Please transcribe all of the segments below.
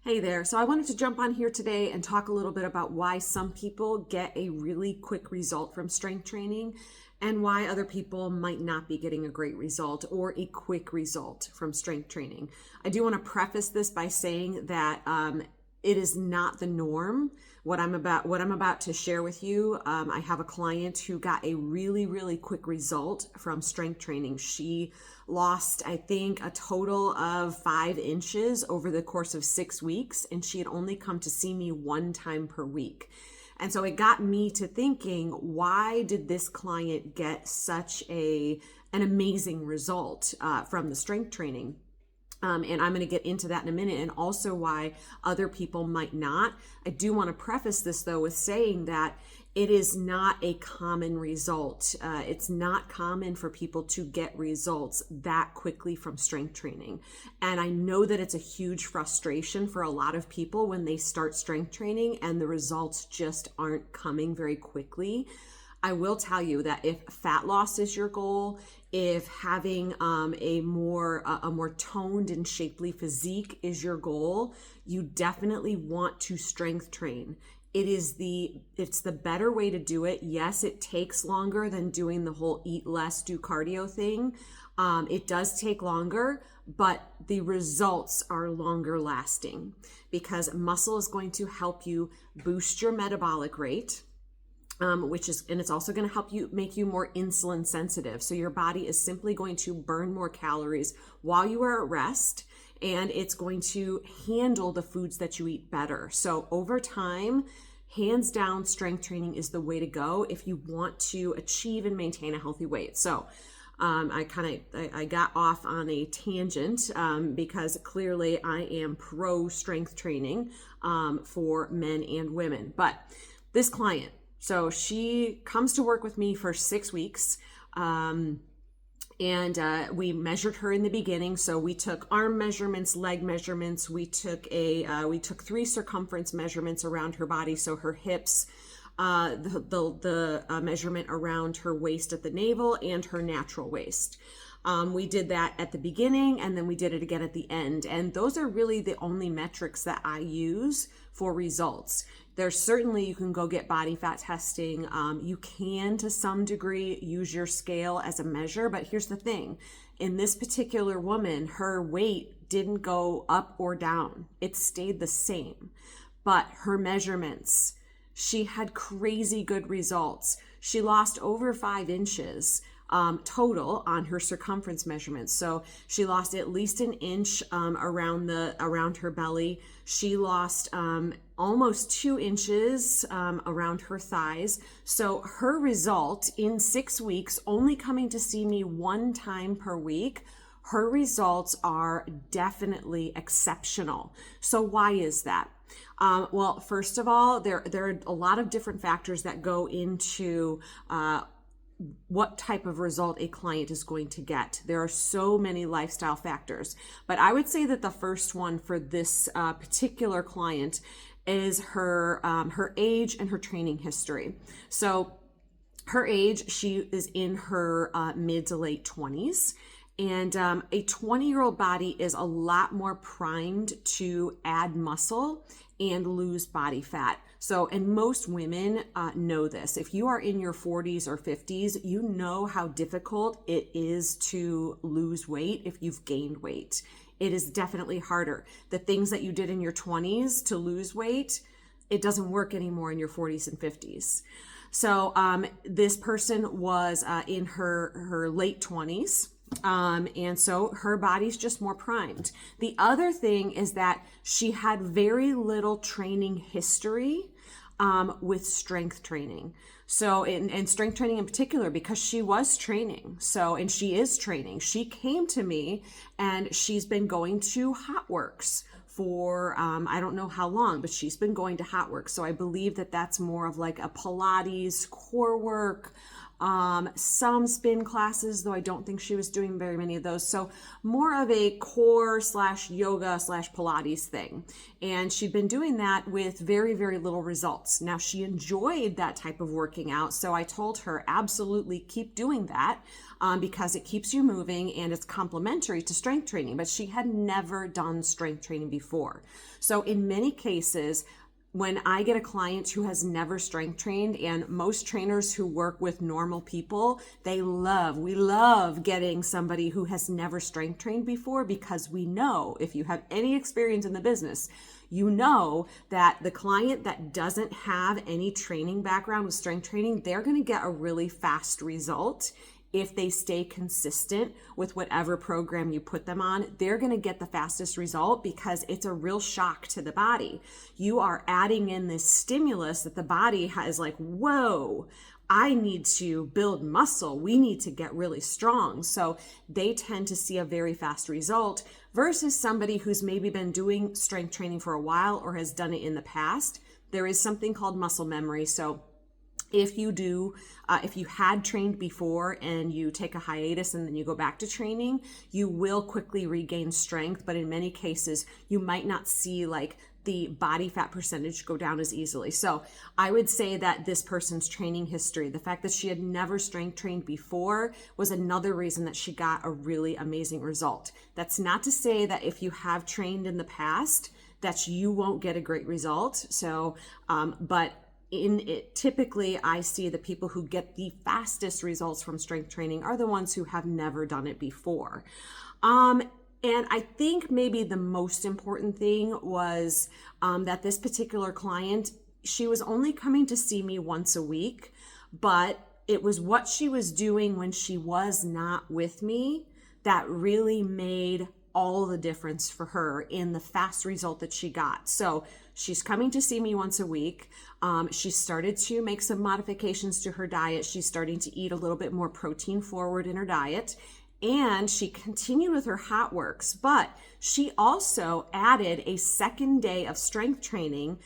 Hey there. So I wanted to jump on here today and talk a little bit about why some people get a really quick result from strength training and why other people might not be getting a great result or a quick result from strength training. I do want to preface this by saying that it is not the norm. What I'm about to share with you. I have a client who got a really quick result from strength training. She lost, I think, a total of 5 inches over the course of 6 weeks, and she had only come to see me 1 time per week. And so it got me to thinking, why did this client get such an amazing result from the strength training? And I'm going to get into that in a minute, and also why other people might not. I do want to preface this, though, with saying that it is not a common result. It's not common for people to get results that quickly from strength training. And I know that it's a huge frustration for a lot of people when they start strength training and the results just aren't coming very quickly. I will tell you that if fat loss is your goal, if having a more toned and shapely physique is your goal, you definitely want to strength train. It's the better way to do it. Yes, it takes longer than doing the whole eat less, do cardio thing. It does take longer, but the results are longer lasting because muscle is going to help you boost your metabolic rate. And it's also going to help you make you more insulin sensitive. So your body is simply going to burn more calories while you are at rest, and it's going to handle the foods that you eat better. So over time, hands down, strength training is the way to go if you want to achieve and maintain a healthy weight. So I got off on a tangent because clearly I am pro strength training for men and women. But this client, so she comes to work with me for 6 weeks, and we measured her in the beginning. So we took arm measurements, leg measurements. We took 3 circumference measurements around her body. So her hips, the measurement around her waist at the navel, and her natural waist. We did that at the beginning, and then we did it again at the end. And those are really the only metrics that I use for results. There's certainly, you can go get body fat testing. You can, to some degree, use your scale as a measure. But here's the thing. In this particular woman, her weight didn't go up or down. It stayed the same. But her measurements, she had crazy good results. She lost over 5 inches total on her circumference measurements. So she lost at least an inch around her belly. She lost almost 2 inches around her thighs. So her result in 6 weeks, only coming to see me 1 time per week, her results are definitely exceptional. So why is that? Well, first of all, there are a lot of different factors that go into what type of result a client is going to get. There are so many lifestyle factors, but I would say that the first one for this particular client is her age and her training history. So her age, she is in her mid to late 20s. And a 20-year-old body is a lot more primed to add muscle and lose body fat. So, and most women know this. If you are in your 40s or 50s, you know how difficult it is to lose weight if you've gained weight. It is definitely harder. The things that you did in your 20s to lose weight, it doesn't work anymore in your 40s and 50s. So this person was in her late 20s. And so her body's just more primed. The other thing is that she had very little training history with strength training. So, and strength training in particular, because she was training. So, and she is training. She came to me and she's been going to HOTWORX for, I don't know how long, but she's been going to HOTWORX. So I believe that that's more of like a Pilates core work, some spin classes, though I don't think she was doing very many of those. So more of a core / yoga / Pilates thing. And she'd been doing that with very, very little results. Now she enjoyed that type of working out. So I told her, absolutely keep doing that because it keeps you moving and it's complementary to strength training. But she had never done strength training before. So in many cases, when I get a client who has never strength trained, and most trainers who work with normal people, we love getting somebody who has never strength trained before, because we know if you have any experience in the business, you know that the client that doesn't have any training background with strength training, they're going to get a really fast result. If they stay consistent with whatever program you put them on, they're going to get the fastest result because it's a real shock to the body. You are adding in this stimulus that the body is like, whoa, I need to build muscle. We need to get really strong. So they tend to see a very fast result versus somebody who's maybe been doing strength training for a while or has done it in the past. There is something called muscle memory. So if you had trained before and you take a hiatus and then you go back to training, you will quickly regain strength. But in many cases, you might not see like the body fat percentage go down as easily. So I would say that this person's training history, the fact that she had never strength trained before, was another reason that she got a really amazing result. That's not to say that if you have trained in the past, that you won't get a great result. So, but typically I see the people who get the fastest results from strength training are the ones who have never done it before. And I think maybe the most important thing was that this particular client, she was only coming to see me once a week, but it was what she was doing when she was not with me that really made all the difference for her in the fast result that she got. So she's coming to see me once a week. She started to make some modifications to her diet. She's starting to eat a little bit more protein forward in her diet. And she continued with her HOTWORX, but she also added a second day of strength training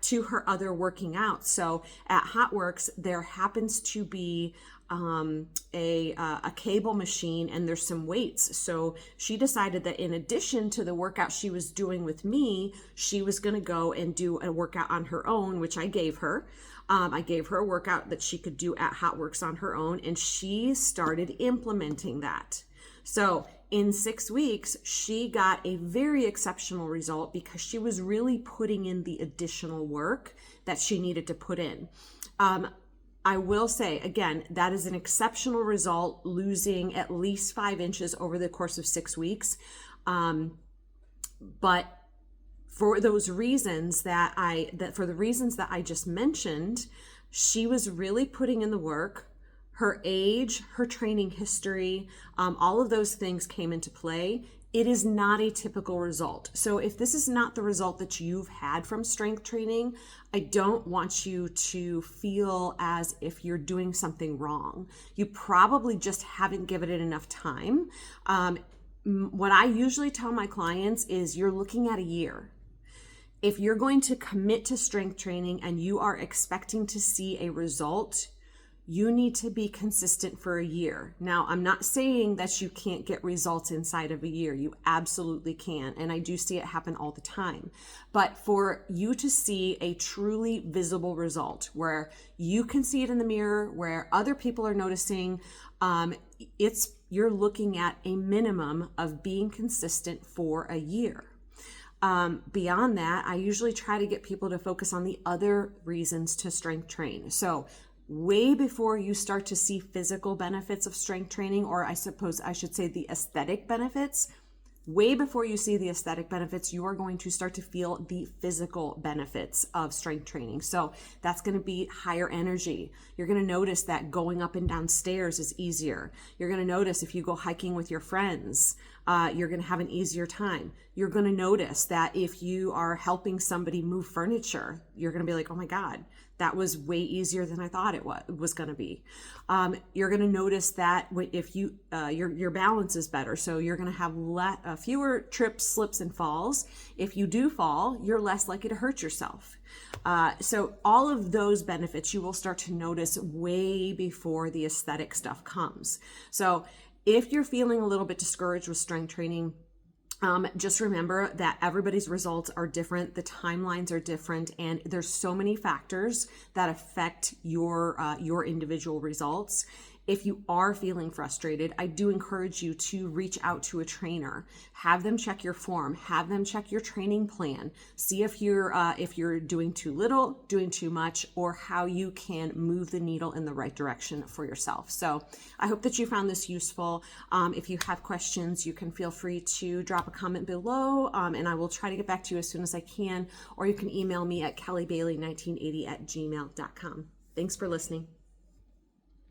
to her other working out. So at HOTWORX, there happens to be a cable machine and there's some weights. So she decided that in addition to the workout she was doing with me, she was going to go and do a workout on her own, which I gave her. I gave her a workout that she could do at HOTWORX on her own, and she started implementing that. So in 6 weeks, she got a very exceptional result because she was really putting in the additional work that she needed to put in. I will say, again, that is an exceptional result, losing at least 5 inches over the course of 6 weeks. But for those reasons that I just mentioned, she was really putting in the work. Her age, her training history, all of those things came into play. It is not a typical result. So if this is not the result that you've had from strength training, I don't want you to feel as if you're doing something wrong. You probably just haven't given it enough time. What I usually tell my clients is you're looking at a year. If you're going to commit to strength training and you are expecting to see a result, you need to be consistent for a year. Now, I'm not saying that you can't get results inside of a year. You absolutely can. And I do see it happen all the time. But for you to see a truly visible result where you can see it in the mirror, where other people are noticing, you're looking at a minimum of being consistent for a year. Beyond that, I usually try to get people to focus on the other reasons to strength train. So way before you start to see physical benefits of strength training, or I suppose I should say the aesthetic benefits, way before you see the aesthetic benefits, you are going to start to feel the physical benefits of strength training. So that's going to be higher energy. You're going to notice that going up and down stairs is easier. You're going to notice if you go hiking with your friends, You're going to have an easier time. You're going to notice that if you are helping somebody move furniture, you're going to be like, oh my God, that was way easier than I thought it was going to be. You're going to notice that if you your balance is better, so you're going to have fewer trips, slips, and falls. If you do fall, you're less likely to hurt yourself. So all of those benefits you will start to notice way before the aesthetic stuff comes. So if you're feeling a little bit discouraged with strength training, just remember that everybody's results are different, the timelines are different, and there's so many factors that affect your individual results. If you are feeling frustrated, I do encourage you to reach out to a trainer, have them check your form, have them check your training plan, see if you're doing too little, doing too much, or how you can move the needle in the right direction for yourself. So I hope that you found this useful. If you have questions, you can feel free to drop a comment below, and I will try to get back to you as soon as I can, or you can email me at kellybailey1980@gmail.com. Thanks for listening.